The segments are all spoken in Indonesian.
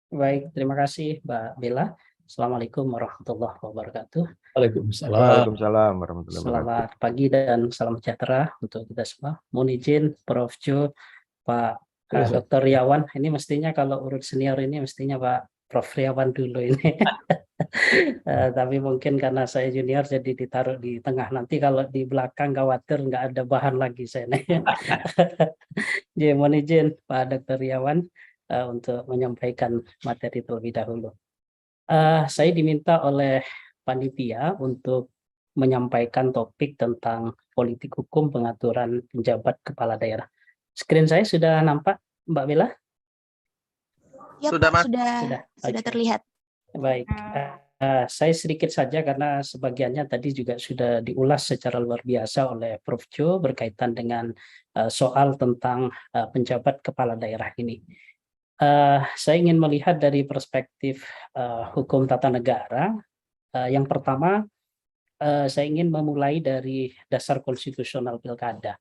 Baik, terima kasih Mbak Bella. Assalamualaikum warahmatullahi wabarakatuh. Waalaikumsalam. Waalaikumsalam warahmatullahi wabarakatuh. Selamat pagi dan salam sejahtera untuk kita semua. Mohon izin Prof. Jo, Pak Dr. Riawan. Ini mestinya kalau urut senior ini mestinya Pak Prof. Riawan dulu ini. Tapi mungkin karena saya junior jadi ditaruh di tengah. Nanti kalau di belakang khawatir nggak ada bahan lagi saya. Jadi mohon izin Pak Dr. Riawan untuk menyampaikan materi terlebih dahulu. Saya diminta oleh panitia untuk menyampaikan topik tentang politik hukum pengaturan penjabat kepala daerah. Screen saya sudah nampak, Mbak Bella? Ya, Sudah, Pak, Mas. sudah Oke. terlihat. Baik, saya sedikit saja karena sebagiannya tadi juga sudah diulas secara luar biasa oleh Prof. Jo berkaitan dengan soal tentang penjabat kepala daerah ini. Saya ingin melihat dari perspektif hukum tata negara. Yang pertama, saya ingin memulai dari dasar konstitusional pilkada.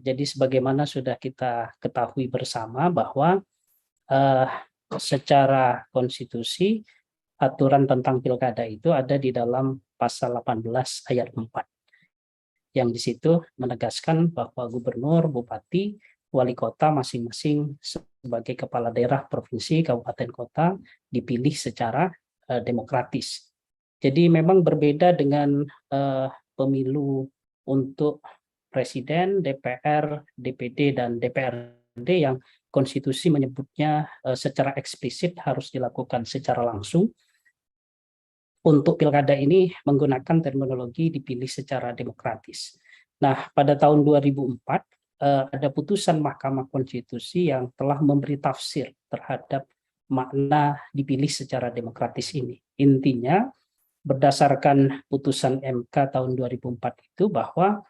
Jadi sebagaimana sudah kita ketahui bersama bahwa secara konstitusi aturan tentang pilkada itu ada di dalam pasal 18 ayat 4. Yang di situ menegaskan bahwa gubernur, bupati, wali kota masing-masing sebagai kepala daerah provinsi, kabupaten kota dipilih secara demokratis. Jadi memang berbeda dengan pemilu untuk presiden, DPR, DPD, dan DPRD yang konstitusi menyebutnya secara eksplisit harus dilakukan secara langsung. Untuk pilkada ini menggunakan terminologi dipilih secara demokratis. Nah, pada tahun 2004 ada putusan Mahkamah Konstitusi yang telah memberi tafsir terhadap makna dipilih secara demokratis ini. Intinya, berdasarkan putusan MK tahun 2004 itu bahwa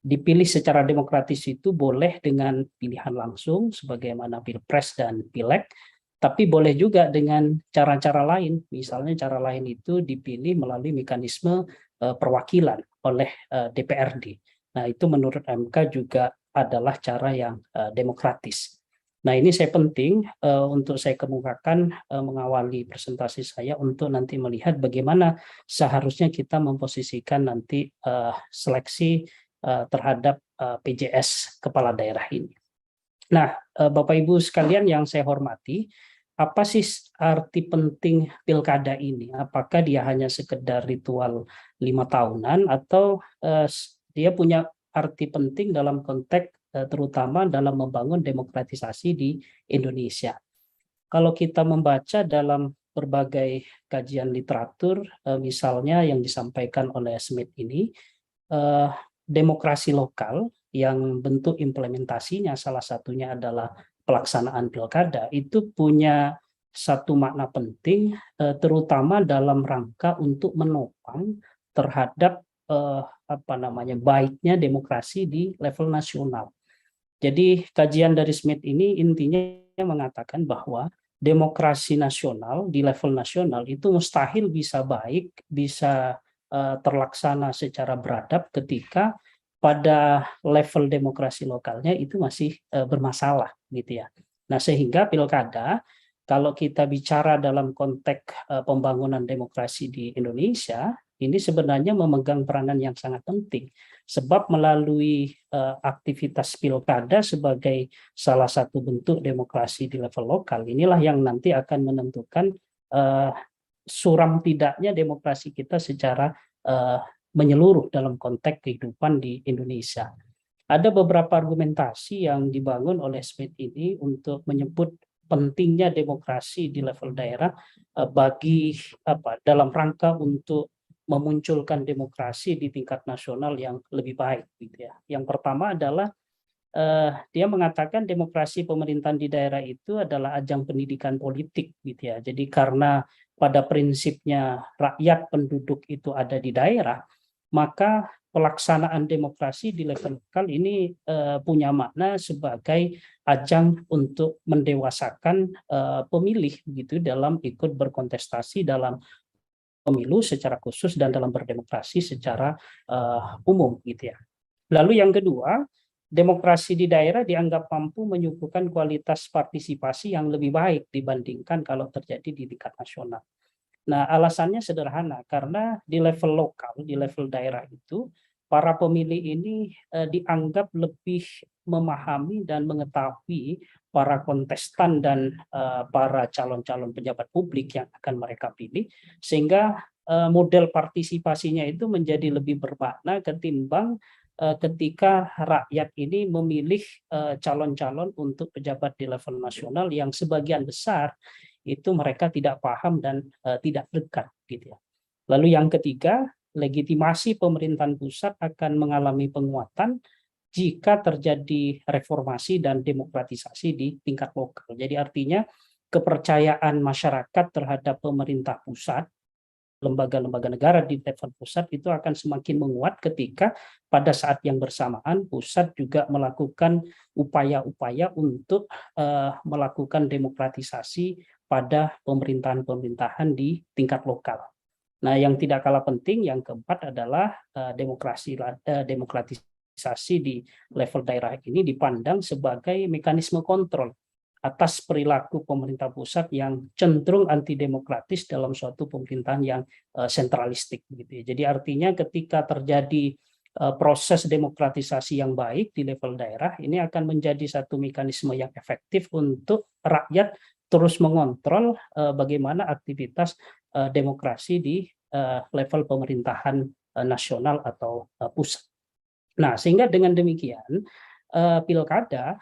dipilih secara demokratis itu boleh dengan pilihan langsung sebagaimana Pilpres dan Pileg, tapi boleh juga dengan cara-cara lain. Misalnya cara lain itu dipilih melalui mekanisme perwakilan oleh DPRD. Nah, itu menurut MK juga adalah cara yang demokratis. Nah, ini saya penting untuk saya kemukakan mengawali presentasi saya untuk nanti melihat bagaimana seharusnya kita memposisikan nanti seleksi terhadap PJS kepala daerah ini. Nah, Bapak Ibu sekalian yang saya hormati, apa sih arti penting pilkada ini? Apakah dia hanya sekedar ritual 5 tahunan atau dia punya arti penting dalam konteks terutama dalam membangun demokratisasi di Indonesia? Kalau kita membaca dalam berbagai kajian literatur, misalnya yang disampaikan oleh Smith ini, demokrasi lokal yang bentuk implementasinya salah satunya adalah pelaksanaan pilkada itu punya satu makna penting terutama dalam rangka untuk menopang terhadap baiknya demokrasi di level nasional. Jadi kajian dari Smith ini intinya mengatakan bahwa demokrasi nasional di level nasional itu mustahil bisa baik, bisa terlaksana secara beradab ketika pada level demokrasi lokalnya itu masih bermasalah gitu ya. Nah, sehingga pilkada kalau kita bicara dalam konteks pembangunan demokrasi di Indonesia, ini sebenarnya memegang peranan yang sangat penting. Sebab melalui aktivitas pilkada sebagai salah satu bentuk demokrasi di level lokal, inilah yang nanti akan menentukan suram tidaknya demokrasi kita secara menyeluruh dalam konteks kehidupan di Indonesia. Ada beberapa argumentasi yang dibangun oleh Smith ini untuk menyebut pentingnya demokrasi di level daerah bagi dalam rangka untuk memunculkan demokrasi di tingkat nasional yang lebih baik gitu ya. Yang pertama adalah dia mengatakan demokrasi pemerintahan di daerah itu adalah ajang pendidikan politik gitu ya. Jadi karena pada prinsipnya rakyat penduduk itu ada di daerah, maka pelaksanaan demokrasi di level lokal ini punya makna sebagai ajang untuk mendewasakan pemilih gitu dalam ikut berkontestasi dalam pemilu secara khusus dan dalam berdemokrasi secara umum gitu ya. Lalu yang kedua, demokrasi di daerah dianggap mampu menyuguhkan kualitas partisipasi yang lebih baik dibandingkan kalau terjadi di tingkat nasional. Nah, alasannya sederhana, karena di level lokal, di level daerah itu, para pemilih ini dianggap lebih memahami dan mengetahui para kontestan dan para calon-calon pejabat publik yang akan mereka pilih, sehingga model partisipasinya itu menjadi lebih bermakna ketimbang ketika rakyat ini memilih calon-calon untuk pejabat di level nasional yang sebagian besar itu mereka tidak paham dan tidak dekat gitu ya. Lalu yang ketiga, legitimasi pemerintahan pusat akan mengalami penguatan jika terjadi reformasi dan demokratisasi di tingkat lokal. Jadi artinya kepercayaan masyarakat terhadap pemerintah pusat, lembaga-lembaga negara di level pusat itu akan semakin menguat ketika pada saat yang bersamaan pusat juga melakukan upaya-upaya untuk melakukan demokratisasi pada pemerintahan-pemerintahan di tingkat lokal. Nah, yang tidak kalah penting, yang keempat adalah demokratisasi di level daerah ini dipandang sebagai mekanisme kontrol atas perilaku pemerintah pusat yang cenderung antidemokratis dalam suatu pemerintahan yang sentralistik gitu ya. Jadi artinya ketika terjadi proses demokratisasi yang baik di level daerah, ini akan menjadi satu mekanisme yang efektif untuk rakyat terus mengontrol bagaimana aktivitas demokrasi di level pemerintahan nasional atau pusat. Nah, sehingga dengan demikian pilkada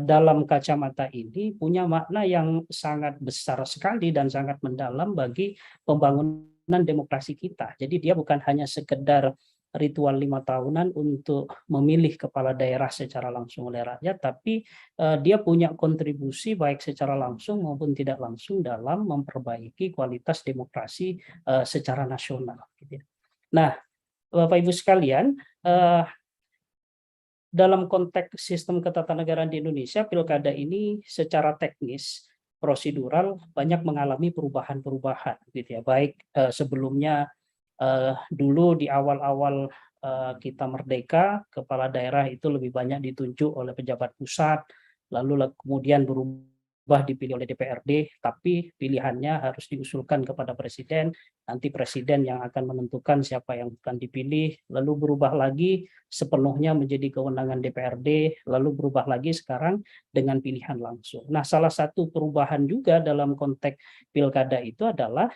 dalam kacamata ini punya makna yang sangat besar sekali dan sangat mendalam bagi pembangunan demokrasi kita. Jadi dia bukan hanya sekedar ritual 5 tahunan untuk memilih kepala daerah secara langsung oleh rakyat, tapi dia punya kontribusi baik secara langsung maupun tidak langsung dalam memperbaiki kualitas demokrasi secara nasional. Nah, Bapak Ibu sekalian, dalam konteks sistem ketatanegaraan di Indonesia, pilkada ini secara teknis, prosedural banyak mengalami perubahan-perubahan, gitu ya. Baik sebelumnya dulu di awal-awal kita merdeka, kepala daerah itu lebih banyak ditunjuk oleh pejabat pusat, lalu kemudian berubah dipilih oleh DPRD, tapi pilihannya harus diusulkan kepada presiden, nanti presiden yang akan menentukan siapa yang akan dipilih, lalu berubah lagi sepenuhnya menjadi kewenangan DPRD, lalu berubah lagi sekarang dengan pilihan langsung. Nah, salah satu perubahan juga dalam konteks pilkada itu adalah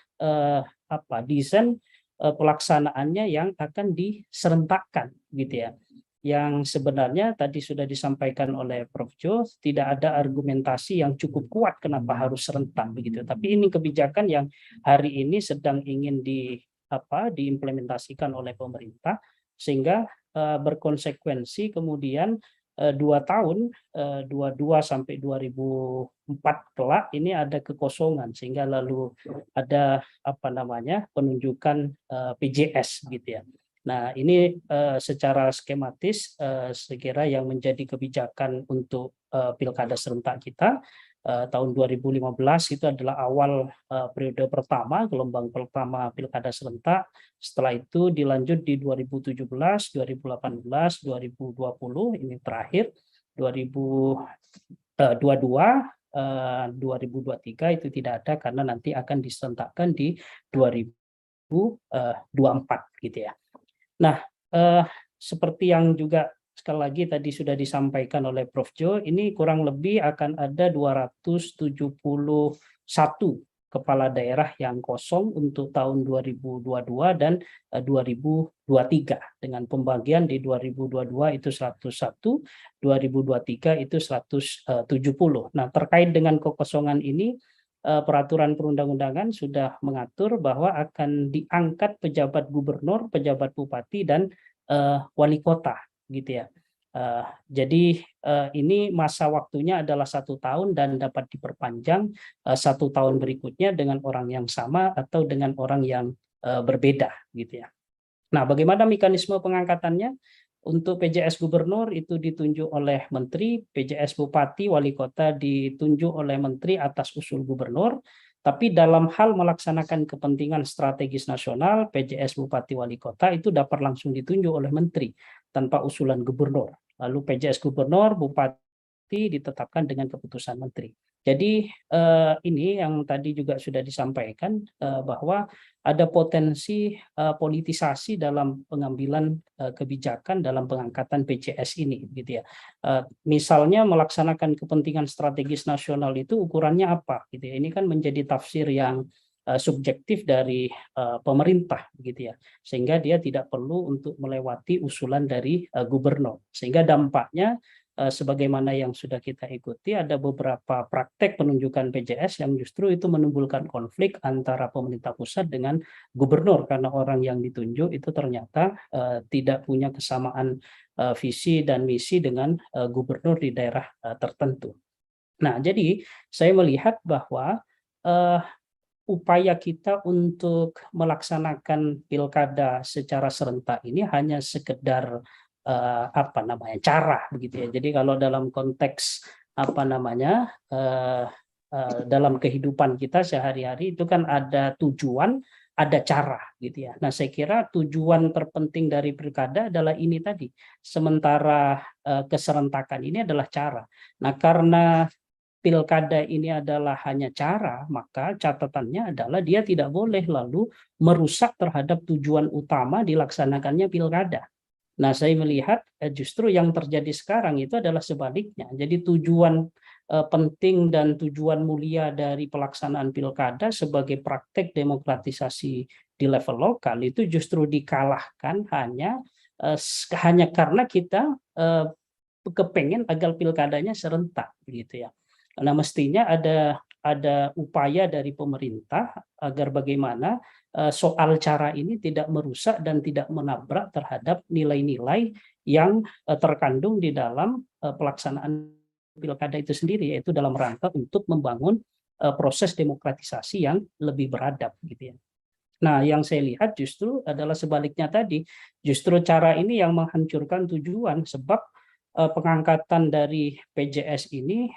desain pelaksanaannya yang akan diserentakkan gitu ya. Yang sebenarnya tadi sudah disampaikan oleh Prof. Jo, tidak ada argumentasi yang cukup kuat kenapa harus serentak begitu. Tapi ini kebijakan yang hari ini sedang ingin diimplementasikan oleh pemerintah, sehingga berkonsekuensi kemudian 2 tahun 22 sampai 2004 kelak ini ada kekosongan, sehingga lalu ada penunjukan PJS gitu ya. Nah, ini secara skematis saya kira yang menjadi kebijakan untuk pilkada serentak kita tahun 2015 itu adalah awal periode pertama, gelombang pertama pilkada serentak. Setelah itu dilanjut di 2017, 2018, 2020, ini terakhir 2022, 2023 itu tidak ada karena nanti akan diserentakkan di 2024 gitu ya. Nah, seperti yang juga sekali lagi tadi sudah disampaikan oleh Prof. Jo, ini kurang lebih akan ada 271 kepala daerah yang kosong untuk tahun 2022 dan 2023. Dengan pembagian di 2022 itu 101, 2023 itu 170. Nah, terkait dengan kekosongan ini, peraturan perundang-undangan sudah mengatur bahwa akan diangkat pejabat gubernur, pejabat bupati, dan wali kota, gitu ya. Jadi ini masa waktunya adalah 1 tahun dan dapat diperpanjang 1 tahun berikutnya dengan orang yang sama atau dengan orang yang berbeda, gitu ya. Nah, bagaimana mekanisme pengangkatannya? Untuk PJS gubernur itu ditunjuk oleh menteri, PJS bupati, wali kota ditunjuk oleh menteri atas usul gubernur, tapi dalam hal melaksanakan kepentingan strategis nasional, PJS bupati, wali kota itu dapat langsung ditunjuk oleh menteri tanpa usulan gubernur. Lalu PJS gubernur, bupati ditetapkan dengan keputusan menteri. Jadi ini yang tadi juga sudah disampaikan bahwa ada potensi politisasi dalam pengambilan kebijakan dalam pengangkatan PJS ini, gitu ya. Misalnya melaksanakan kepentingan strategis nasional itu ukurannya apa, gitu ya. Ini kan menjadi tafsir yang subjektif dari pemerintah, gitu ya, sehingga dia tidak perlu untuk melewati usulan dari gubernur, sehingga dampaknya sebagaimana yang sudah kita ikuti ada beberapa praktek penunjukan PJS yang justru itu menimbulkan konflik antara pemerintah pusat dengan gubernur karena orang yang ditunjuk itu ternyata tidak punya kesamaan visi dan misi dengan gubernur di daerah tertentu. Nah, jadi saya melihat bahwa upaya kita untuk melaksanakan pilkada secara serentak ini hanya sekedar cara, begitu ya. Jadi kalau dalam konteks dalam kehidupan kita sehari-hari itu kan ada tujuan, ada cara, gitu ya. Nah, saya kira tujuan terpenting dari pilkada adalah ini tadi. Sementara keserentakan ini adalah cara. Nah, karena pilkada ini adalah hanya cara, maka catatannya adalah dia tidak boleh lalu merusak terhadap tujuan utama dilaksanakannya pilkada. Nah, saya melihat justru yang terjadi sekarang itu adalah sebaliknya. Jadi tujuan penting dan tujuan mulia dari pelaksanaan pilkada sebagai praktek demokratisasi di level lokal itu justru dikalahkan hanya karena kita kepengen agar pilkadanya serentak, gitu ya. Nah, mestinya ada upaya dari pemerintah agar bagaimana soal cara ini tidak merusak dan tidak menabrak terhadap nilai-nilai yang terkandung di dalam pelaksanaan pilkada itu sendiri, yaitu dalam rangka untuk membangun proses demokratisasi yang lebih beradab, gitu ya. Nah, yang saya lihat justru adalah sebaliknya tadi, justru cara ini yang menghancurkan tujuan, sebab pengangkatan dari PJS ini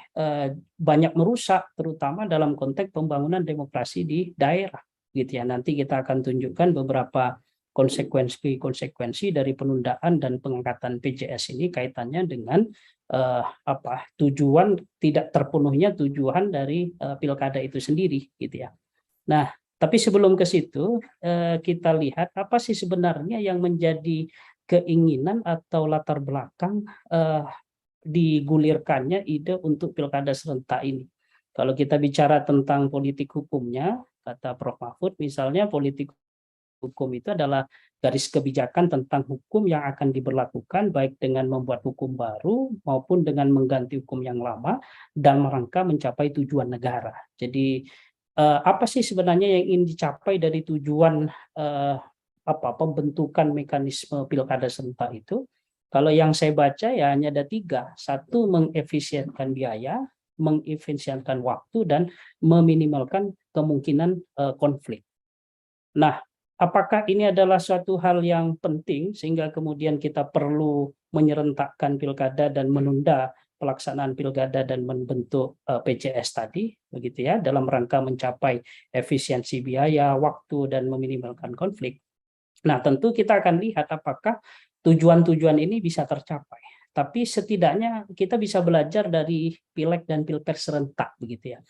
banyak merusak, terutama dalam konteks pembangunan demokrasi di daerah, gitu ya. Nanti kita akan tunjukkan beberapa konsekuensi dari penundaan dan pengangkatan PJS ini kaitannya dengan tujuan tidak terpenuhnya tujuan dari pilkada itu sendiri, gitu ya. Nah, tapi sebelum ke situ kita lihat apa sih sebenarnya yang menjadi keinginan atau latar belakang digulirkannya ide untuk pilkada serentak ini. Kalau kita bicara tentang politik hukumnya, kata Prof. Mahfud, misalnya politik hukum itu adalah garis kebijakan tentang hukum yang akan diberlakukan baik dengan membuat hukum baru maupun dengan mengganti hukum yang lama dan rangka mencapai tujuan negara. Jadi apa sih sebenarnya yang ingin dicapai dari tujuan pembentukan mekanisme pilkada serentak itu? Kalau yang saya baca ya hanya ada 3. Satu, mengefisienkan biaya, mengefisienkan waktu, dan meminimalkan kemungkinan konflik. Nah, apakah ini adalah suatu hal yang penting sehingga kemudian kita perlu menyerentakkan pilkada dan menunda pelaksanaan pilkada dan membentuk PJS tadi, begitu ya, dalam rangka mencapai efisiensi biaya, waktu, dan meminimalkan konflik? Nah, tentu kita akan lihat apakah tujuan-tujuan ini bisa tercapai. Tapi setidaknya kita bisa belajar dari pileg dan pilpres serentak, begitu ya.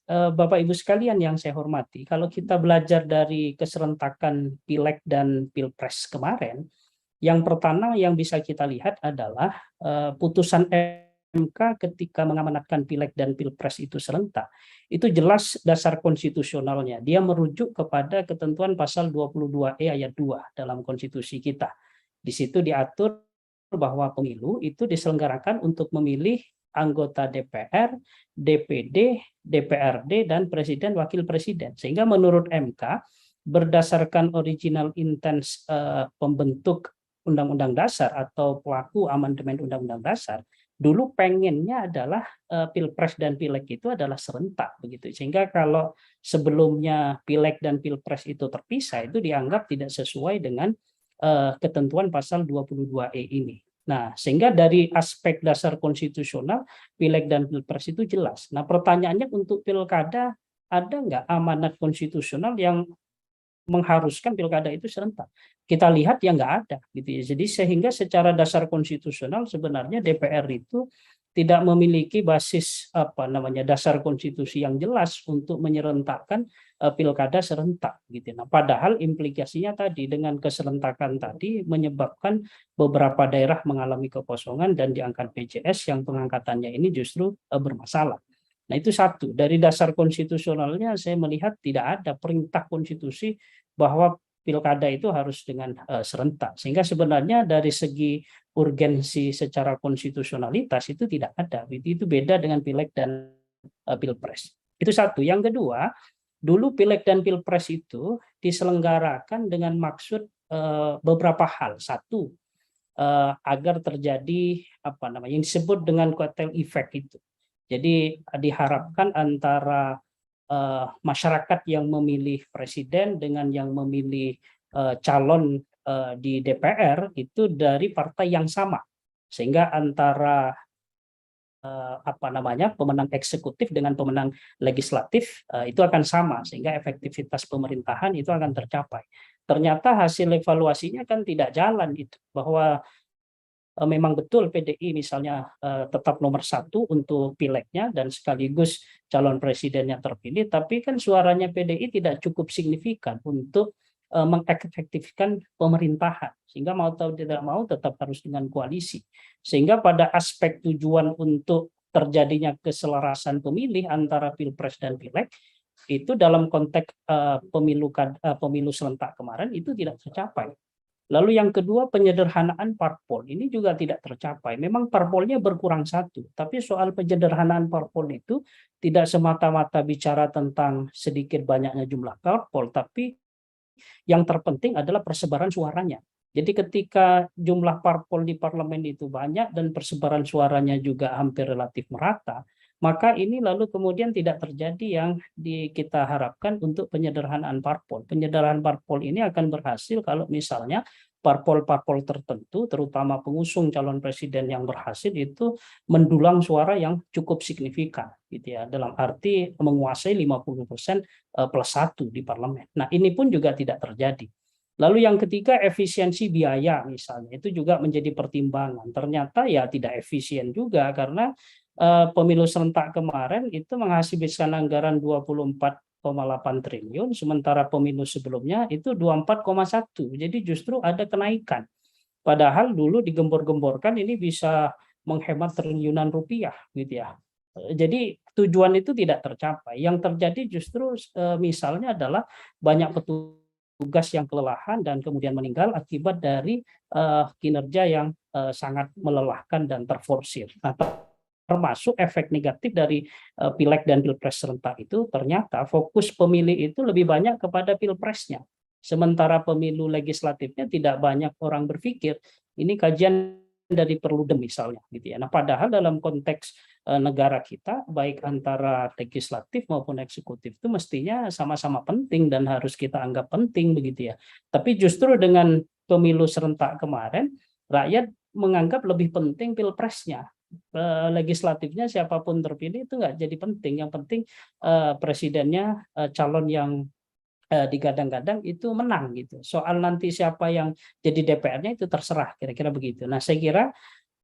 Bapak Ibu sekalian yang saya hormati, kalau kita belajar dari keserentakan pileg dan pilpres kemarin, yang pertama yang bisa kita lihat adalah putusan MK ketika mengamanatkan pileg dan pilpres itu serentak, itu jelas dasar konstitusionalnya. Dia merujuk kepada ketentuan pasal 22E ayat 2 dalam konstitusi kita. Di situ diatur bahwa pemilu itu diselenggarakan untuk memilih anggota DPR, DPD, DPRD, dan presiden wakil presiden. Sehingga menurut MK, berdasarkan original intent pembentuk Undang-Undang Dasar atau pelaku amandemen Undang-Undang Dasar, dulu pengennya adalah pilpres dan pileg itu adalah serentak, begitu. Sehingga kalau sebelumnya pileg dan pilpres itu terpisah, itu dianggap tidak sesuai dengan ketentuan pasal 22E ini. Nah, sehingga dari aspek dasar konstitusional, pileg dan pilpres itu jelas. Nah, pertanyaannya untuk pilkada, ada nggak amanat konstitusional yang mengharuskan pilkada itu serentak. Kita lihat yang nggak ada, gitu ya. Jadi sehingga secara dasar konstitusional sebenarnya DPR itu tidak memiliki basis dasar konstitusi yang jelas untuk menyerentakkan pilkada serentak, gitu. Nah, padahal implikasinya tadi dengan keserentakan tadi menyebabkan beberapa daerah mengalami kekosongan dan diangkat PJS yang pengangkatannya ini justru bermasalah. Nah, itu satu. Dari dasar konstitusionalnya saya melihat tidak ada perintah konstitusi bahwa pilkada itu harus dengan serentak. Sehingga sebenarnya dari segi urgensi secara konstitusionalitas itu tidak ada. Itu beda dengan pileg dan pilpres. Itu satu. Yang kedua, dulu pileg dan pilpres itu diselenggarakan dengan maksud beberapa hal. Satu, agar terjadi yang disebut dengan kotel efek itu. Jadi diharapkan antara masyarakat yang memilih presiden dengan yang memilih calon di DPR itu dari partai yang sama, sehingga antara pemenang eksekutif dengan pemenang legislatif itu akan sama, sehingga efektivitas pemerintahan itu akan tercapai. Ternyata hasil evaluasinya kan tidak jalan itu, bahwa memang betul PDI misalnya tetap nomor 1 untuk pileknya dan sekaligus calon presidennya terpilih, tapi kan suaranya PDI tidak cukup signifikan untuk mengefektifkan pemerintahan, sehingga mau tahu tidak mau tetap harus dengan koalisi. Sehingga pada aspek tujuan untuk terjadinya keselarasan pemilih antara pilpres dan pileg itu dalam konteks pemilu serentak kemarin itu tidak tercapai. Lalu yang kedua, penyederhanaan parpol ini juga tidak tercapai. Memang parpolnya berkurang satu, tapi soal penyederhanaan parpol itu tidak semata-mata bicara tentang sedikit banyaknya jumlah parpol, tapi yang terpenting adalah persebaran suaranya. Jadi ketika jumlah parpol di parlemen itu banyak dan persebaran suaranya juga hampir relatif merata, maka ini lalu kemudian tidak terjadi yang kita harapkan untuk penyederhanaan parpol. Penyederhanaan parpol ini akan berhasil kalau misalnya parpol-parpol tertentu, terutama pengusung calon presiden yang berhasil itu mendulang suara yang cukup signifikan, gitu ya, dalam arti menguasai 50% plus 1 di parlemen. Nah, ini pun juga tidak terjadi. Lalu yang ketiga, efisiensi biaya misalnya, itu juga menjadi pertimbangan. Ternyata ya tidak efisien juga, karena pemilu serentak kemarin itu menghasilkan anggaran 24,8 triliun, sementara pemilu sebelumnya itu 24,1. Jadi justru ada kenaikan. Padahal dulu digembor-gemborkan ini bisa menghemat triliunan rupiah, gitu ya. Jadi tujuan itu tidak tercapai. Yang terjadi justru misalnya adalah banyak petugas yang kelelahan dan kemudian meninggal akibat dari kinerja yang sangat melelahkan dan terforsir. Nah, termasuk efek negatif dari pileg dan pilpres serentak itu ternyata fokus pemilih itu lebih banyak kepada pilpresnya. Sementara pemilu legislatifnya tidak banyak orang berpikir. Ini kajian dari Perludem misalnya, gitu ya. Nah, padahal dalam konteks negara kita, baik antara legislatif maupun eksekutif itu mestinya sama-sama penting dan harus kita anggap penting, begitu ya. Tapi justru dengan pemilu serentak kemarin, rakyat menganggap lebih penting pilpresnya. Legislatifnya siapapun terpilih itu nggak jadi penting. Yang penting presidennya calon yang digadang-gadang itu menang, gitu. Soal nanti siapa yang jadi DPR-nya itu terserah, kira-kira begitu. Nah, saya kira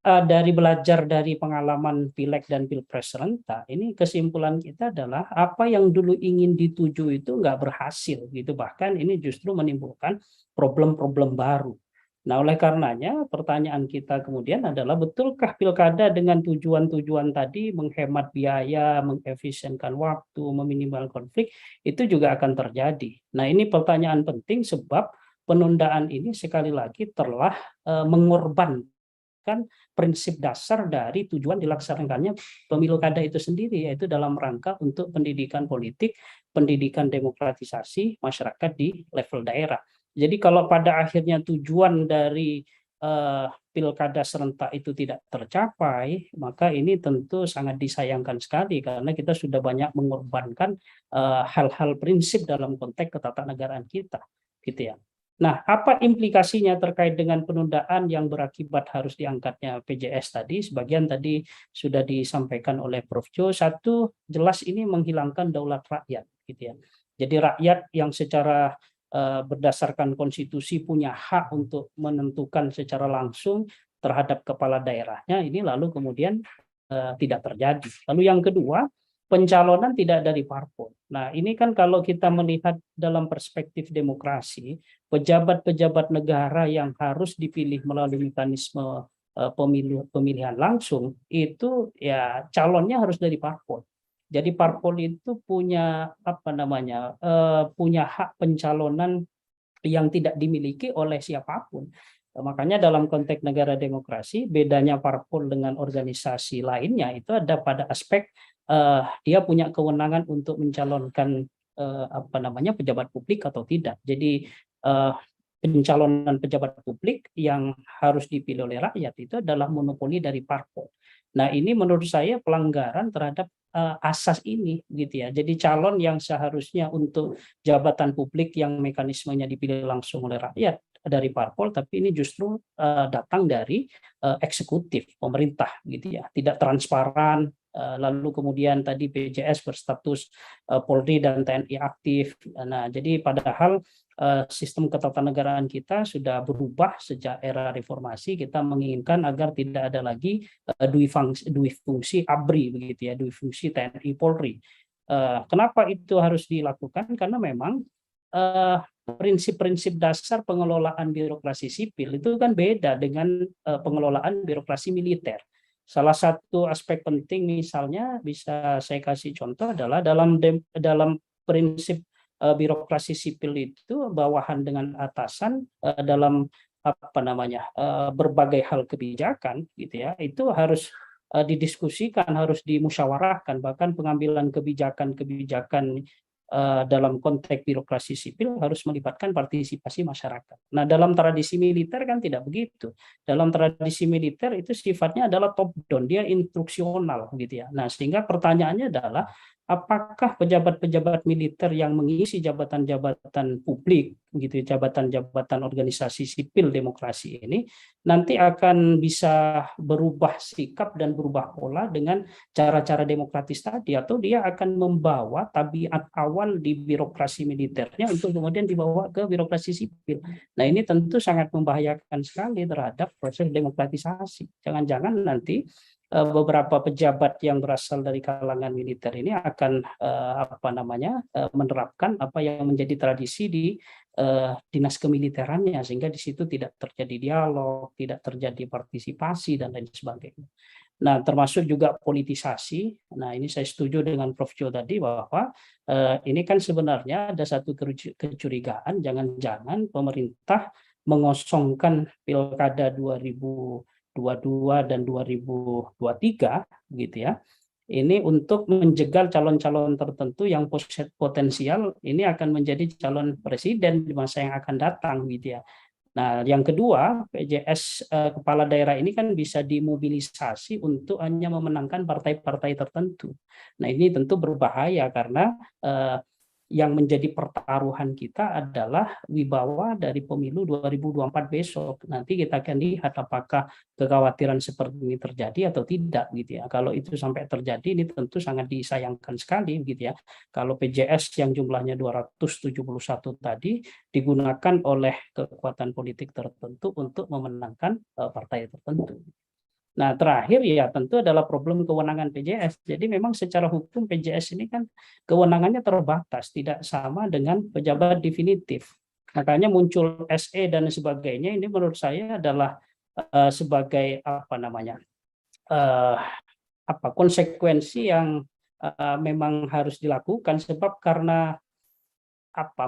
dari belajar dari pengalaman pileg dan pilpres serentak ini, kesimpulan kita adalah apa yang dulu ingin dituju itu nggak berhasil, gitu. Bahkan ini justru menimbulkan problem-problem baru. Nah, oleh karenanya pertanyaan kita kemudian adalah, betulkah pilkada dengan tujuan-tujuan tadi menghemat biaya, mengefisienkan waktu, meminimalkan konflik, itu juga akan terjadi. Nah, ini pertanyaan penting sebab penundaan ini sekali lagi telah mengorbankan prinsip dasar dari tujuan dilaksanakannya pemilu kada itu sendiri, yaitu dalam rangka untuk pendidikan politik, pendidikan demokratisasi masyarakat di level daerah. Jadi kalau pada akhirnya tujuan dari pilkada serentak itu tidak tercapai, maka ini tentu sangat disayangkan sekali, karena kita sudah banyak mengorbankan hal-hal prinsip dalam konteks ketatanegaraan kita, gitu ya. Nah, apa implikasinya terkait dengan penundaan yang berakibat harus diangkatnya PJS tadi? Sebagian tadi sudah disampaikan oleh Prof. Jo. Satu, jelas ini menghilangkan daulat rakyat, gitu ya. Jadi rakyat yang secara berdasarkan konstitusi punya hak untuk menentukan secara langsung terhadap kepala daerahnya, ini lalu kemudian tidak terjadi. Lalu yang kedua, pencalonan tidak dari parpol. Nah, ini kan kalau kita melihat dalam perspektif demokrasi, pejabat-pejabat negara yang harus dipilih melalui mekanisme pemilihan langsung itu ya calonnya harus dari parpol. Jadi parpol itu punya apa namanya punya hak pencalonan yang tidak dimiliki oleh siapapun. Makanya dalam konteks negara demokrasi, bedanya parpol dengan organisasi lainnya itu ada pada aspek dia punya kewenangan untuk mencalonkan apa namanya pejabat publik atau tidak. Jadi pencalonan pejabat publik yang harus dipilih oleh rakyat itu adalah monopoli dari parpol. Nah, ini menurut saya pelanggaran terhadap asas ini gitu ya. Jadi calon yang seharusnya untuk jabatan publik yang mekanismenya dipilih langsung oleh rakyat dari parpol, tapi ini justru datang dari eksekutif pemerintah gitu ya, tidak transparan. Lalu kemudian tadi PJS berstatus Polri dan TNI aktif. Nah, jadi padahal sistem ketatanegaraan kita sudah berubah sejak era reformasi. Kita menginginkan agar tidak ada lagi dui fungsi ABRI begitu ya, dui fungsi TNI Polri. Kenapa itu harus dilakukan? Karena memang prinsip-prinsip dasar pengelolaan birokrasi sipil itu kan beda dengan pengelolaan birokrasi militer. Salah satu aspek penting misalnya bisa saya kasih contoh adalah dalam prinsip birokrasi sipil itu bawahan dengan atasan dalam apa namanya berbagai hal kebijakan gitu ya, itu harus didiskusikan, harus dimusyawarahkan, bahkan pengambilan kebijakan-kebijakan dalam konteks birokrasi sipil harus melibatkan partisipasi masyarakat. Nah, dalam tradisi militer kan tidak begitu. Dalam tradisi militer itu sifatnya adalah top down, dia instruksional gitu ya. Nah, sehingga pertanyaannya adalah apakah pejabat-pejabat militer yang mengisi jabatan-jabatan publik gitu, jabatan-jabatan organisasi sipil demokrasi ini nanti akan bisa berubah sikap dan berubah pola dengan cara-cara demokratis tadi, atau dia akan membawa tabiat awal di birokrasi militernya untuk kemudian dibawa ke birokrasi sipil. Nah, ini tentu sangat membahayakan sekali terhadap proses demokratisasi. Jangan-jangan nanti beberapa pejabat yang berasal dari kalangan militer ini akan apa namanya menerapkan apa yang menjadi tradisi di dinas kemiliterannya, sehingga di situ tidak terjadi dialog, tidak terjadi partisipasi dan lain sebagainya. Nah, termasuk juga politisasi. Nah, ini saya setuju dengan Prof. Jo tadi bahwa ini kan sebenarnya ada satu kecurigaan, jangan-jangan pemerintah mengosongkan pilkada 2022 dan 2023 gitu ya. Ini untuk menjegal calon-calon tertentu yang potensial ini akan menjadi calon presiden di masa yang akan datang gitu ya. Nah, yang kedua, PJS kepala daerah ini kan bisa dimobilisasi untuk hanya memenangkan partai-partai tertentu. Nah, ini tentu berbahaya karena yang menjadi pertaruhan kita adalah wibawa dari pemilu 2024 besok. Nanti kita akan lihat apakah kekhawatiran seperti ini terjadi atau tidak gitu ya. Kalau itu sampai terjadi, ini tentu sangat disayangkan sekali gitu ya. Kalau PJS yang jumlahnya 271 tadi digunakan oleh kekuatan politik tertentu untuk memenangkan partai tertentu. Nah, terakhir ya tentu adalah problem kewenangan PJS. Jadi memang secara hukum PJS ini kan kewenangannya terbatas, tidak sama dengan pejabat definitif. Makanya muncul SE dan sebagainya, ini menurut saya adalah sebagai apa namanya konsekuensi yang memang harus dilakukan, sebab karena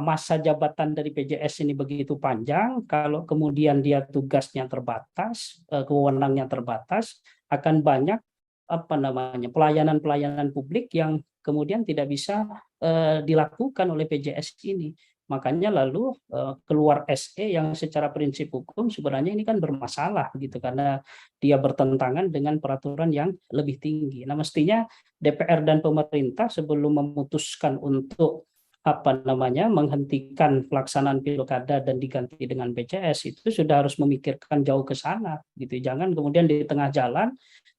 masa jabatan dari PJS ini begitu panjang, kalau kemudian dia tugasnya terbatas, kewenangannya terbatas, akan banyak pelayanan-pelayanan publik yang kemudian tidak bisa dilakukan oleh PJS ini. Makanya lalu keluar SE yang secara prinsip hukum sebenarnya ini kan bermasalah gitu, karena dia bertentangan dengan peraturan yang lebih tinggi. Nah, mestinya DPR dan pemerintah sebelum memutuskan untuk menghentikan pelaksanaan pilkada dan diganti dengan PJS, itu sudah harus memikirkan jauh ke sana gitu. Jangan kemudian di tengah jalan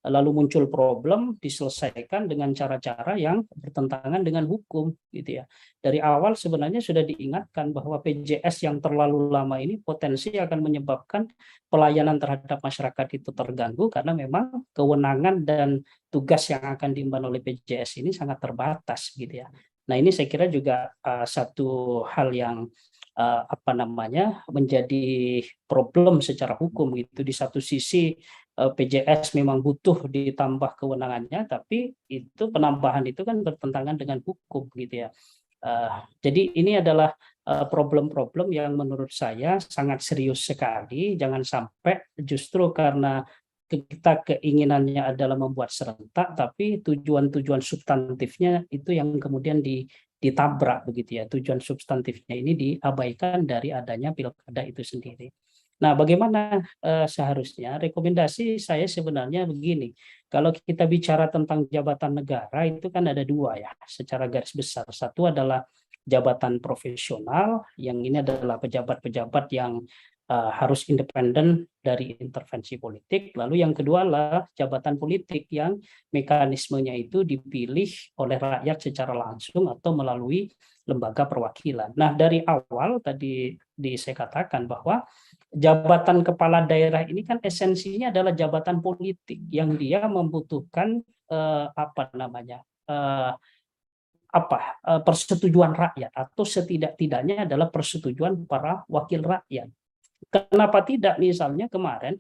lalu muncul problem diselesaikan dengan cara-cara yang bertentangan dengan hukum gitu ya. Dari awal sebenarnya sudah diingatkan bahwa PJS yang terlalu lama ini potensi akan menyebabkan pelayanan terhadap masyarakat itu terganggu, karena memang kewenangan dan tugas yang akan diemban oleh PJS ini sangat terbatas gitu ya. Nah, ini saya kira juga satu hal yang menjadi problem secara hukum gitu. Di satu sisi PJS memang butuh ditambah kewenangannya, tapi itu penambahan itu kan bertentangan dengan hukum gitu ya. Jadi ini adalah problem-problem yang menurut saya sangat serius sekali. Jangan sampai justru karena kita keinginannya adalah membuat serentak, tapi tujuan-tujuan substantifnya itu yang kemudian ditabrak begitu ya. Tujuan substantifnya ini diabaikan dari adanya pilkada itu sendiri. Nah, bagaimana seharusnya? Rekomendasi saya sebenarnya begini. Kalau kita bicara tentang jabatan negara itu kan ada dua ya, secara garis besar. Satu adalah jabatan profesional, yang ini adalah pejabat-pejabat yang harus independen dari intervensi politik. Lalu yang kedua adalah jabatan politik yang mekanismenya itu dipilih oleh rakyat secara langsung atau melalui lembaga perwakilan. Nah, dari awal tadi saya katakan bahwa jabatan kepala daerah ini kan esensinya adalah jabatan politik yang dia membutuhkan persetujuan rakyat, atau setidak-tidaknya adalah persetujuan para wakil rakyat. Kenapa tidak misalnya kemarin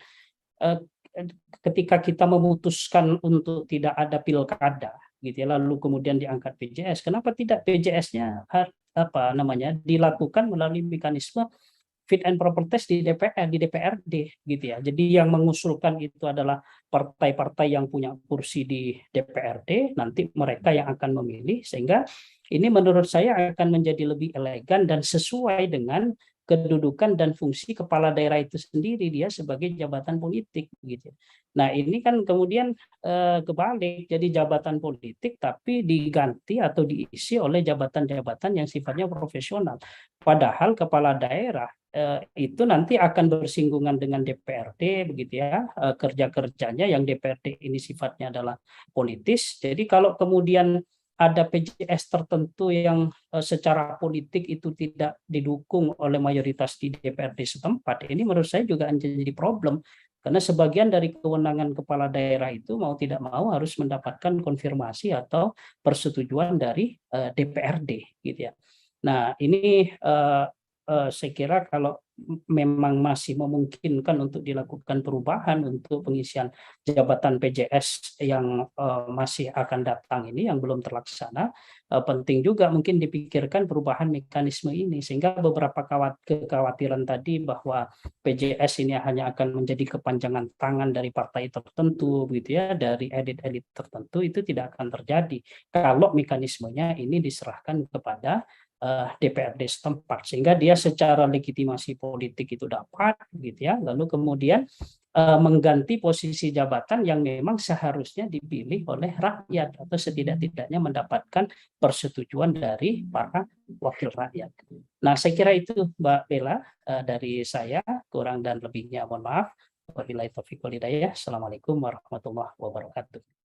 ketika kita memutuskan untuk tidak ada pilkada gitu ya, lalu kemudian diangkat PJS, kenapa tidak PJS-nya dilakukan melalui mekanisme fit and proper test di DPR, di DPRD gitu ya. Jadi yang mengusulkan itu adalah partai-partai yang punya kursi di DPRD, nanti mereka yang akan memilih, sehingga ini menurut saya akan menjadi lebih elegan dan sesuai dengan kedudukan dan fungsi kepala daerah itu sendiri, dia sebagai jabatan politik gitu. Nah, ini kan kemudian kebalik, jadi jabatan politik tapi diganti atau diisi oleh jabatan-jabatan yang sifatnya profesional. Padahal kepala daerah itu nanti akan bersinggungan dengan DPRD begitu ya, kerja-kerjanya yang DPRD ini sifatnya adalah politis. Jadi kalau kemudian ada PJS tertentu yang secara politik itu tidak didukung oleh mayoritas di DPRD setempat, ini menurut saya juga menjadi problem, karena sebagian dari kewenangan kepala daerah itu mau tidak mau harus mendapatkan konfirmasi atau persetujuan dari DPRD gitu ya. Nah, ini saya kira kalau memang masih memungkinkan untuk dilakukan perubahan untuk pengisian jabatan PJS yang masih akan datang ini, yang belum terlaksana, penting juga mungkin dipikirkan perubahan mekanisme ini, sehingga beberapa kekhawatiran tadi bahwa PJS ini hanya akan menjadi kepanjangan tangan dari partai tertentu begitu ya, dari elit-elit tertentu, itu tidak akan terjadi kalau mekanismenya ini diserahkan kepada DPRD setempat, sehingga dia secara legitimasi politik itu dapat gitu ya, lalu kemudian mengganti posisi jabatan yang memang seharusnya dipilih oleh rakyat atau setidak-tidaknya mendapatkan persetujuan dari para wakil rakyat. Nah, saya kira itu Mbak Bella dari saya, kurang dan lebihnya mohon maaf. Wabillahi taufiq wal hidayah. Assalamualaikum warahmatullahi wabarakatuh.